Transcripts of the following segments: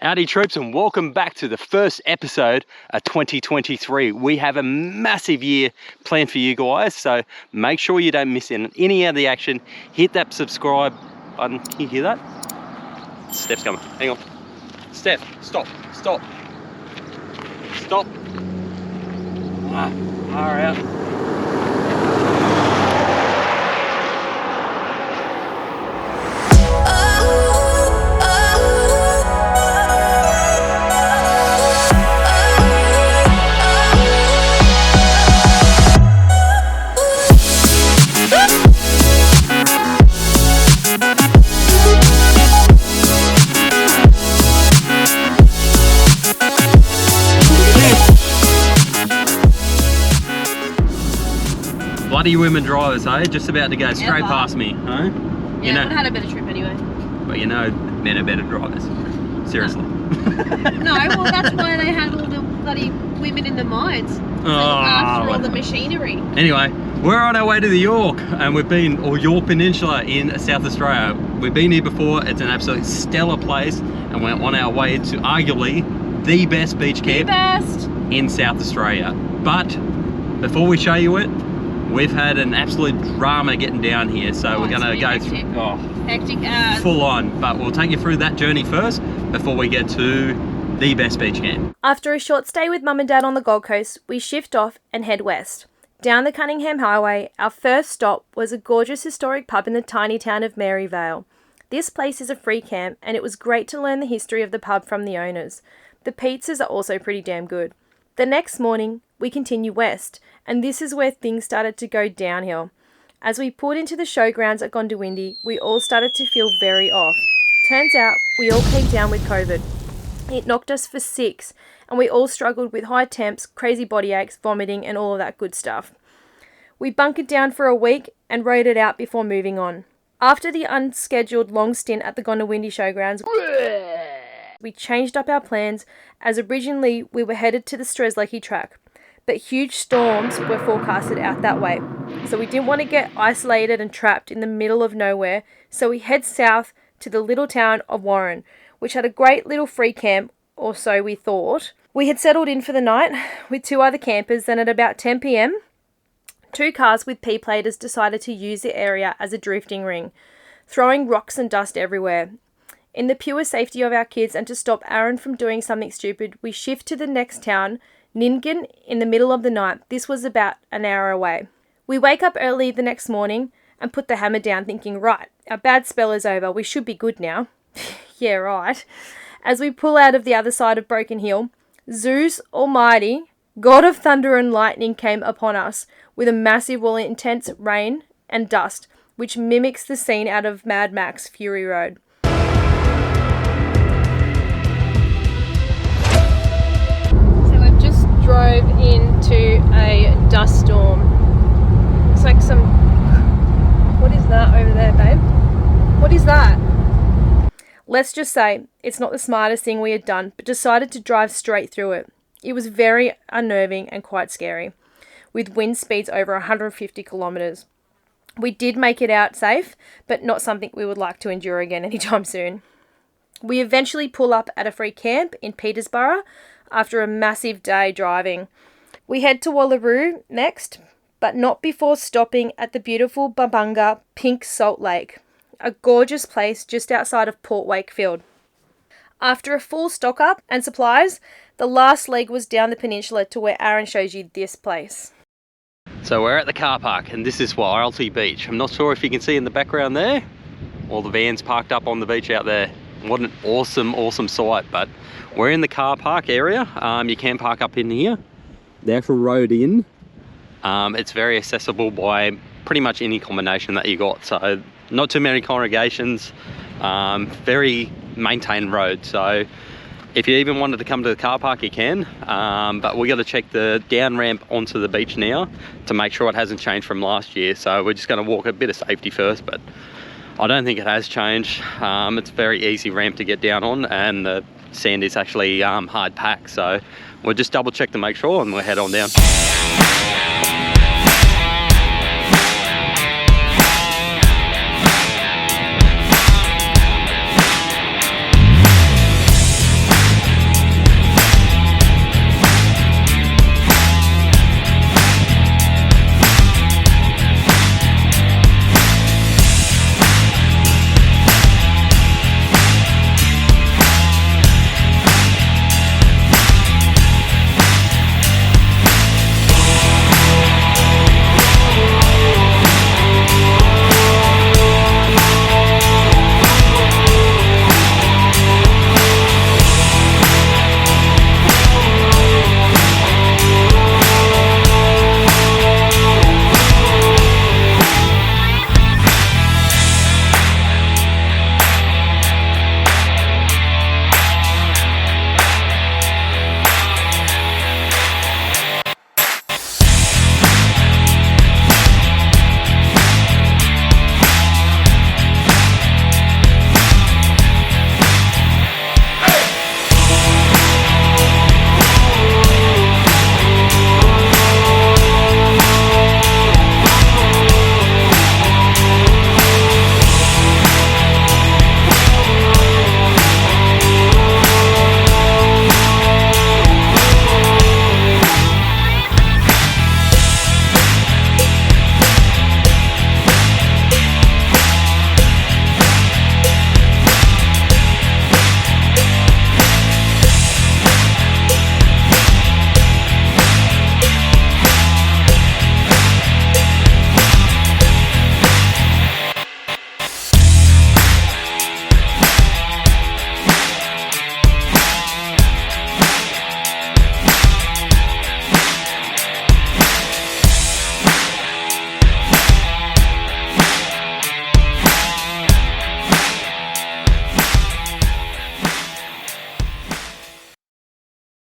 Howdy troops, and welcome back to the first episode of 2023. We have a massive year planned for you guys, so make sure you don't miss any of the action. Hit that subscribe button. Can you hear that? Steph's coming. Hang on. Steph, stop. Stop. Stop. Far out. Bloody women drivers, eh? Just about to go straight past me, huh? Yeah, I would have had a better trip anyway. But you know, men are better drivers. Seriously. No, well that's why they had all the bloody women in the mines. After all the machinery. Anyway, we're on our way to the Yorke, and Yorke Peninsula in South Australia. We've been here before. It's an absolutely stellar place, and we're on our way to arguably the best beach camp in South Australia. But before we show you it, we've had an absolute drama getting down here, so we're going to go through hectic full on. But we'll take you through that journey first before we get to the best beach camp. After a short stay with Mum and Dad on the Gold Coast, we shift off and head west. Down the Cunningham Highway, our first stop was a gorgeous historic pub in the tiny town of Maryvale. This place is a free camp, and it was great to learn the history of the pub from the owners. The pizzas are also pretty damn good. The next morning, we continue west, and this is where things started to go downhill. As we pulled into the showgrounds at Gondawindi, we all started to feel very off. Turns out, we all came down with COVID. It knocked us for 6, and we all struggled with high temps, crazy body aches, vomiting, and all of that good stuff. We bunkered down for a week and rode it out before moving on. After the unscheduled long stint at the Gondawindi showgrounds, we changed up our plans, as originally we were headed to the Strzelecki track, but huge storms were forecasted out that way, so we didn't want to get isolated and trapped in the middle of nowhere, so we head south to the little town of Warren, which had a great little free camp, or so we thought. We had settled in for the night with 2 other campers, and at about 10 p.m, 2 cars with P-platers decided to use the area as a drifting ring, throwing rocks and dust everywhere. In the pure safety of our kids and to stop Aaron from doing something stupid, we shift to the next town, Nyngan, in the middle of the night. This was about an hour away. We wake up early the next morning and put the hammer down, thinking, right, our bad spell is over, we should be good now. Yeah, right. As we pull out of the other side of Broken Hill, Zeus Almighty, God of thunder and lightning, came upon us with a massive, intense rain and dust, which mimics the scene out of Mad Max Fury Road. Drove into a dust storm. It's like some... What is that over there, babe? What is that? Let's just say it's not the smartest thing we had done, but decided to drive straight through it. It was very unnerving and quite scary, with wind speeds over 150 kilometres. We did make it out safe, but not something we would like to endure again anytime soon. We eventually pull up at a free camp in Peterborough after a massive day driving. We head to Wallaroo next, but not before stopping at the beautiful Babunga Pink Salt Lake, a gorgeous place just outside of Port Wakefield. After a full stock up and supplies, the last leg was down the peninsula to where Aaron shows you this place. So we're at the car park, and this is Wildly Beach. I'm not sure if you can see in the background there, all the vans parked up on the beach out there. What an awesome sight. But we're in the car park area. You can park up in here. The actual road in, it's very accessible by pretty much any combination that you got. So not too many congregations, very maintained road. So if you even wanted to come to the car park, you can. But we got to check the down ramp onto the beach now to make sure it hasn't changed from last year. So we're just going to walk a bit of safety first, but I don't think it has changed. It's a very easy ramp to get down on, and the sand is actually hard packed. So we'll just double check to make sure, and we'll head on down.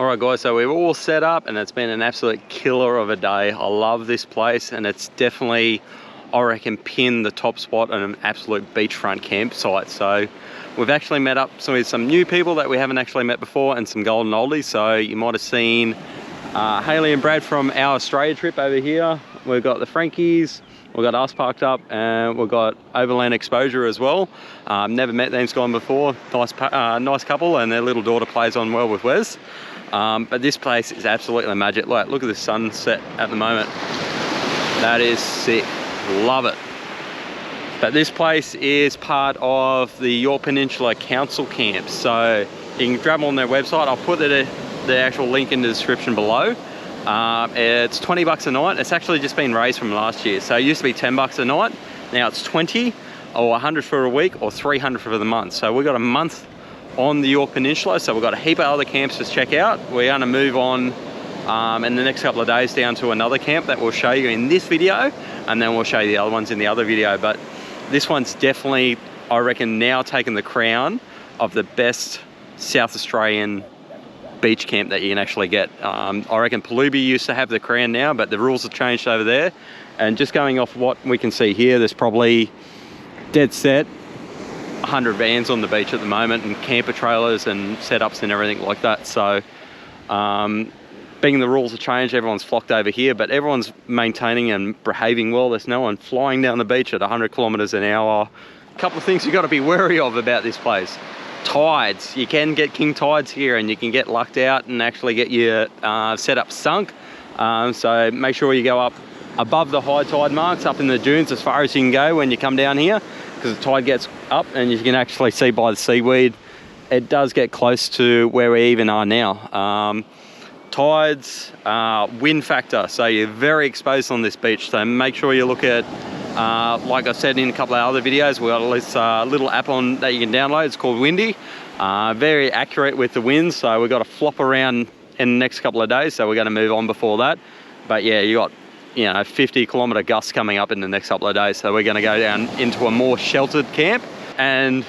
Alright guys, so we're all set up and it's been an absolute killer of a day. I love this place and it's definitely, I reckon, pinned the top spot on an absolute beachfront campsite. So we've actually met up with some new people that we haven't actually met before and some golden oldies. So you might have seen Hayley and Brad from our Australia trip over here. We've got the Frankies, we've got us parked up, and we've got Overland Exposure as well. Never met them guys before. Nice couple, and their little daughter plays on well with Wes. But this place is absolutely magic. Like, look at the sunset at the moment. That is sick. Love it. But this place is part of the Yorke Peninsula Council camps. So you can grab them on their website. I'll put the actual link in the description below. It's 20 bucks a night. It's actually just been raised from last year. So it used to be 10 bucks a night. Now it's 20 or 100 for a week or 300 for the month. So we've got a month on the Yorke Peninsula, so we've got a heap of other camps to check out. We're going to move on in the next couple of days down to another camp that we'll show you in this video, and then we'll show you the other ones in the other video. But this one's definitely, I reckon, now taking the crown of the best South Australian beach camp that you can actually get. I reckon Palubi used to have the crown now, but the rules have changed over there. And just going off what we can see here, there's probably dead set 100 vans on the beach at the moment, and camper trailers and setups and everything like that. So being the rules have changed, everyone's flocked over here, but everyone's maintaining and behaving well. There's no one flying down the beach at 100 kilometers an hour. A couple of things you've got to be wary of about this place. Tides. You can get king tides here and you can get lucked out and actually get your setup sunk. So make sure you go up above the high tide marks, up in the dunes as far as you can go when you come down here, because the tide gets up and you can actually see by the seaweed it does get close to where we even are now. Tides, wind factor, so you're very exposed on this beach, so make sure you look at like I said in a couple of other videos, we've got this little app on that you can download. It's called Windy. Very accurate with the winds, so we've got to flop around in the next couple of days, so we're going to move on before that. But yeah, you got 50-kilometer gusts coming up in the next couple of days, so we're going to go down into a more sheltered camp. And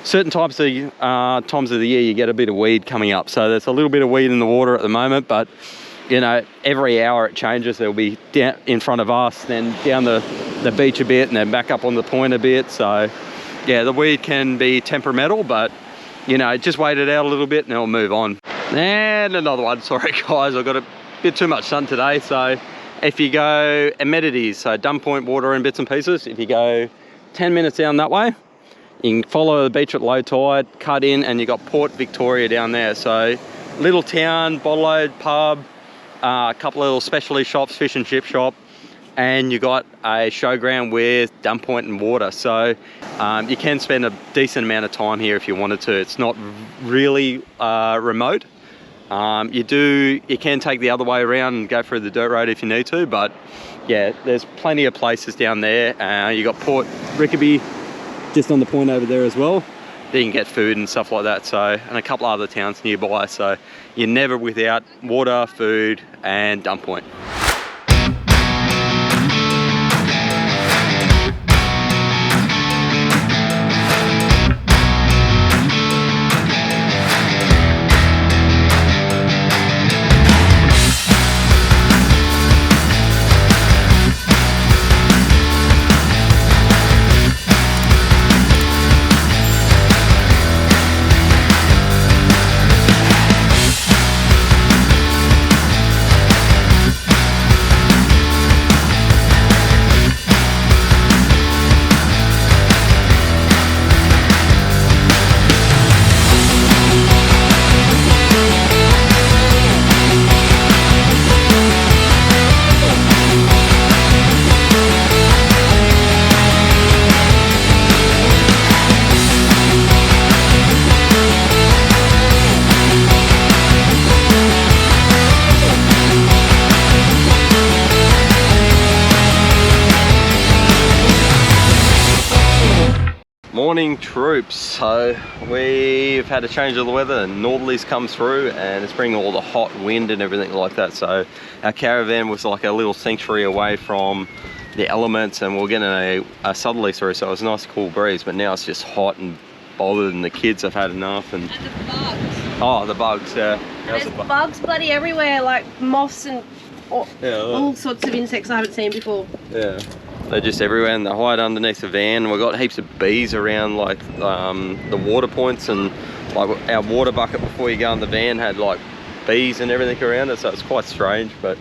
certain times of the year you get a bit of weed coming up, so there's a little bit of weed in the water at the moment, but every hour it changes. There'll be down in front of us, then down the beach a bit, and then back up on the point a bit. So yeah, the weed can be temperamental, but just wait it out a little bit and it'll move on. And another one, sorry guys, I've got a bit too much sun today. So if you go amenities, so dump point, water and bits and pieces, if you go 10 minutes down that way, you can follow the beach at low tide, cut in, and you got Port Victoria down there. So little town, bottle load, pub, a couple of little specialty shops, fish and chip shop, and you got a showground with dump point and water. So you can spend a decent amount of time here if you wanted to. It's not really remote. You can take the other way around and go through the dirt road if you need to, but yeah, there's plenty of places down there. You got Port Rickaby just on the point over there as well. There you can get food and stuff like that, and a couple other towns nearby, so you're never without water, food and dump point. Morning troops. So we've had a change of the weather and northerlies come through and it's bringing all the hot wind and everything like that. So our caravan was like a little sanctuary away from the elements, and we're getting a southerly through, so it was a nice cool breeze, but now it's just hot and bothered and the kids have had enough. And the bugs. Oh, the bugs, yeah. There's bugs bloody everywhere, like moths and all sorts of insects I haven't seen before. Yeah. They're just everywhere and they hide underneath the van. We've got heaps of bees around like the water points, and like our water bucket before you go in the van had like bees and everything around it, so it's quite strange. But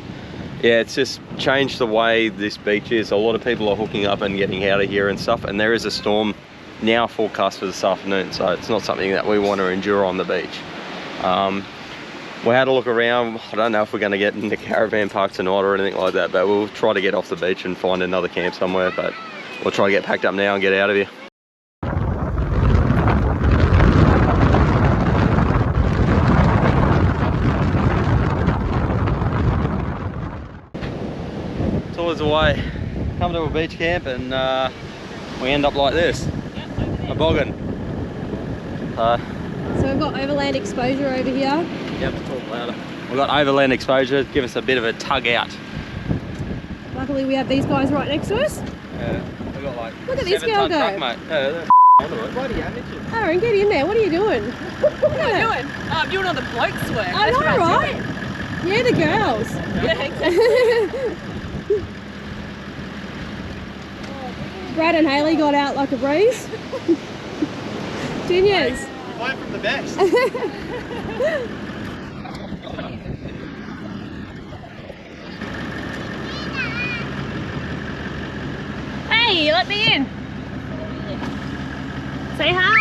yeah, it's just changed the way this beach is. A lot of people are hooking up and getting out of here and stuff, and there is a storm now forecast for this afternoon, so it's not something that we want to endure on the beach. We had a look around. I don't know if we're going to get in the caravan park tonight or anything like that, but we'll try to get off the beach and find another camp somewhere. But we'll try to get packed up now and get out of here. It's always the way. Come to a beach camp and we end up like this. A boggin. So we've got overland exposure over here. Yep, talk louder. We've got overland exposure, give us a bit of a tug out. Luckily we have these guys right next to us. Yeah, we've got like look at this girl go. Truck, mate. Yeah, Aaron, get in there. What are you doing? What am I doing? Oh, I'm doing all the blokes' work. I know, right? Yeah, the girls. Yeah, exactly. Brad and Hayley got out like a breeze. Juniors. Learn from the best. Hey, let me in. Say hi.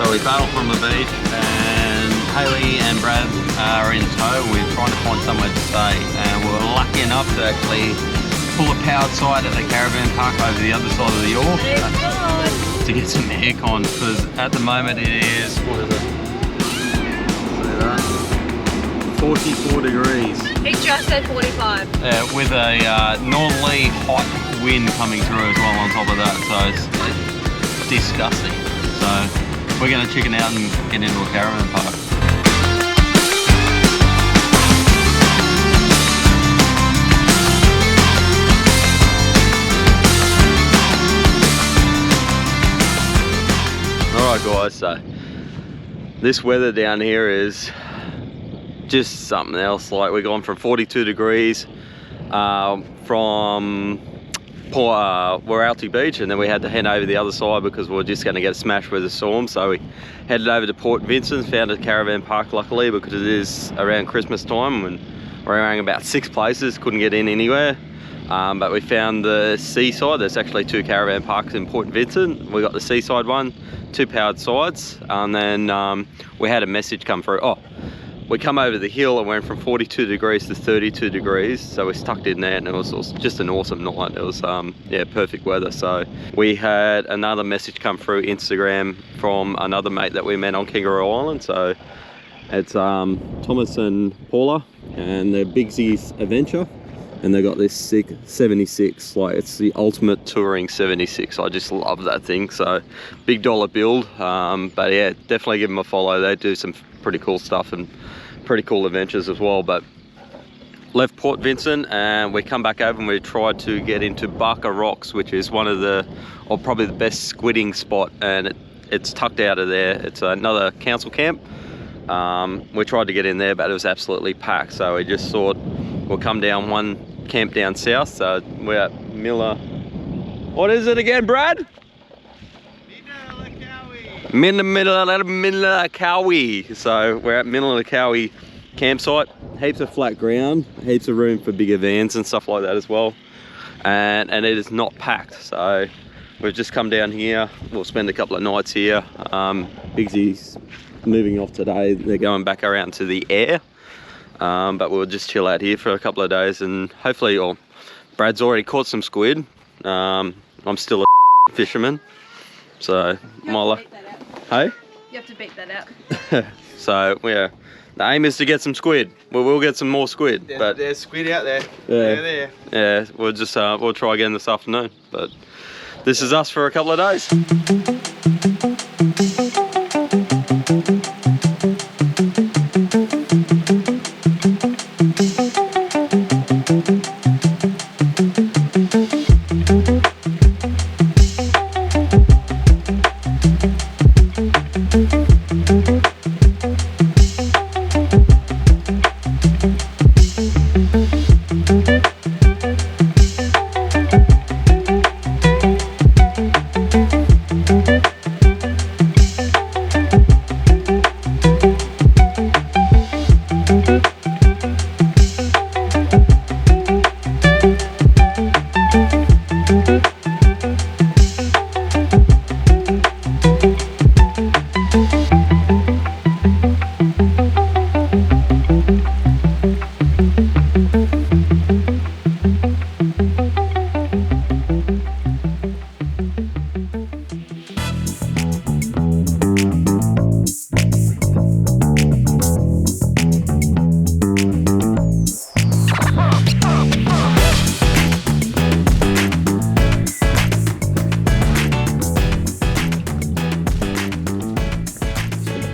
We bailed from the beach and Hayley and Brad are in tow. We're trying to find somewhere to stay, and we were lucky enough to actually pull a powered side at the caravan park over the other side of the York to get some aircon, because at the moment it is, what is it? See that? 44 degrees. He just said 45. With a northerly hot wind coming through as well on top of that, so it's disgusting. So we're going to chicken out and get into a caravan park. Alright guys, so this weather down here is just something else. Like we've gone from 42 degrees from Waralty Beach, and then we had to head over the other side because we were just going to get smashed with a storm. So we headed over to Port Vincent, found a caravan park luckily because it is around Christmas time and we're around about 6 places, couldn't get in anywhere. But we found the seaside. There's actually 2 caravan parks in Port Vincent. We got the seaside one, 2 powered sides, and then we had a message come through. Oh, we come over the hill and went from 42 degrees to 32 degrees, so we stuck in there, and it was just an awesome night. It was yeah, perfect weather. So we had another message come through Instagram from another mate that we met on Kangaroo Island. So it's Thomas and Paula, and they're Bigsy's Adventure, and they got this sick 76. Like, it's the ultimate touring 76. I just love that thing. So big dollar build, but yeah, definitely give them a follow. They do some pretty cool stuff and pretty cool adventures as well. But left Port Vincent and we come back over and we tried to get into Barker Rocks, which is one of the, or probably the best squidding spot, and it's tucked out of there. It's another council camp. We tried to get in there, but it was absolutely packed, so we just thought we'll come down one camp down south. So we're at Miller, what is it again, Brad? Minnalakawi. So we're at Minnalakawi campsite. Heaps of flat ground, heaps of room for bigger vans and stuff like that as well. And it is not packed. So we've just come down here. We'll spend a couple of nights here. Bigsy's moving off today. They're going back around to the air. But we'll just chill out here for a couple of days and hopefully, or Brad's already caught some squid. I'm still a fisherman, so my luck. Hey? You have to beat that out. So yeah, the aim is to get some squid. We will get some more squid, but there's squid out there. yeah, There. yeah, we'll just we'll try again this afternoon. But this is us for a couple of days.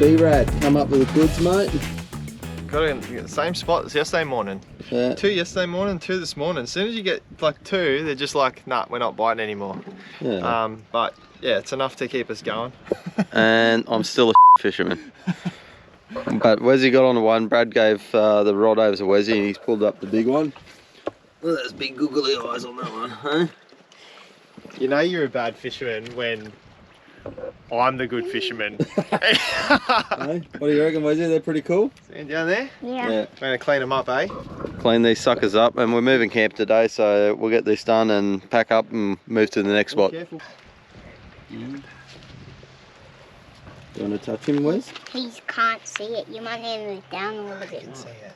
B-Rad, come up with the goods, mate. Got it in the same spot as yesterday morning. Yeah. 2 yesterday morning, 2 this morning. As soon as you get like 2, they're just like, nah, we're not biting anymore. Yeah. But yeah, it's enough to keep us going. And I'm still a fisherman. But Wesy got on the one. Brad gave the rod over to Wesy and he's pulled up the big one. Look at those big googly eyes on that one, huh? You know you're a bad fisherman when I'm the good fisherman. Hey, what do you reckon, Wesy? They're pretty cool? See down there? Yeah. Yeah. We're gonna clean them up, eh? Clean these suckers up, and we're moving camp today, so we'll get this done and pack up and move to the next spot. Careful. Do you want to touch him, Wes? He can't see it. You might need to move down a little bit. See it.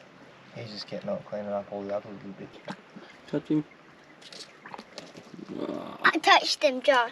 He's just getting up, cleaning up all the other little bits. Touch him. I touched him, Josh.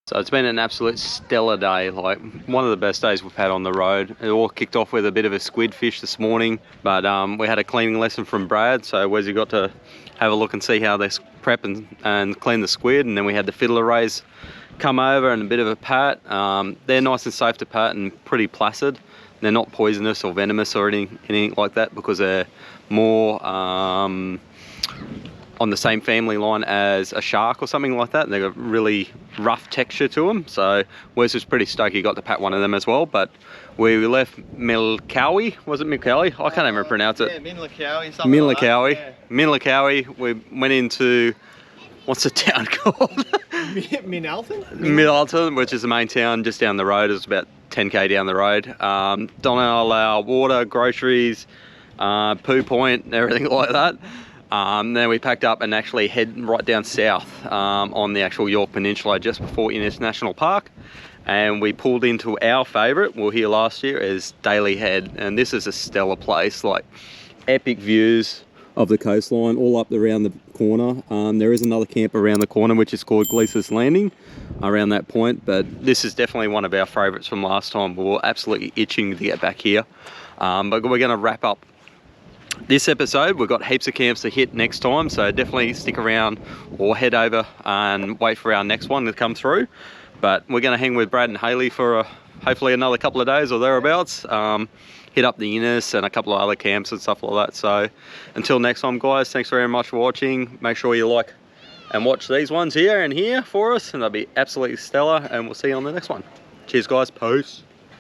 So it's been an absolute stellar day, like one of the best days we've had on the road. It all kicked off with a bit of a squid fish this morning, but we had a cleaning lesson from Brad, so Wesy got to have a look and see how they prep and clean the squid, and then we had the fiddler rays come over and a bit of a pat. They're nice and safe to pat and pretty placid. They're not poisonous or venomous or anything like that because they're more on the same family line as a shark or something like that, and they've got really rough texture to them. So Wes was pretty stoked he got to pat one of them as well. But we left Milkawi, was it Milkawi? I can't even pronounce it. Yeah, Minlakawi, something like that. Minlakawi. We went into what's the town called? Mid-Alton, which is the main town just down the road. It's about 10k down the road. Donna allow water, groceries, poo point, everything like that. Then we packed up and actually head right down south on the actual Yorke Peninsula just before Innes National Park. And we pulled into our favourite, we were here last year, is Daly Head. And this is a stellar place, like epic views of the coastline all up around the corner. There is another camp around the corner which is called Gleeser's Landing around that point, but this is definitely one of our favourites from last time. We were absolutely itching to get back here. But we're going to wrap up this episode. We've got heaps of camps to hit next time, so definitely stick around or head over and wait for our next one to come through. But we're going to hang with Brad and Hayley for hopefully another couple of days or thereabouts. Hit up the Innes and a couple of other camps and stuff like that. So until next time, guys, thanks very much for watching. Make sure you like and watch these ones here and here for us, and they'll be absolutely stellar, and we'll see you on the next one. Cheers, guys. Peace.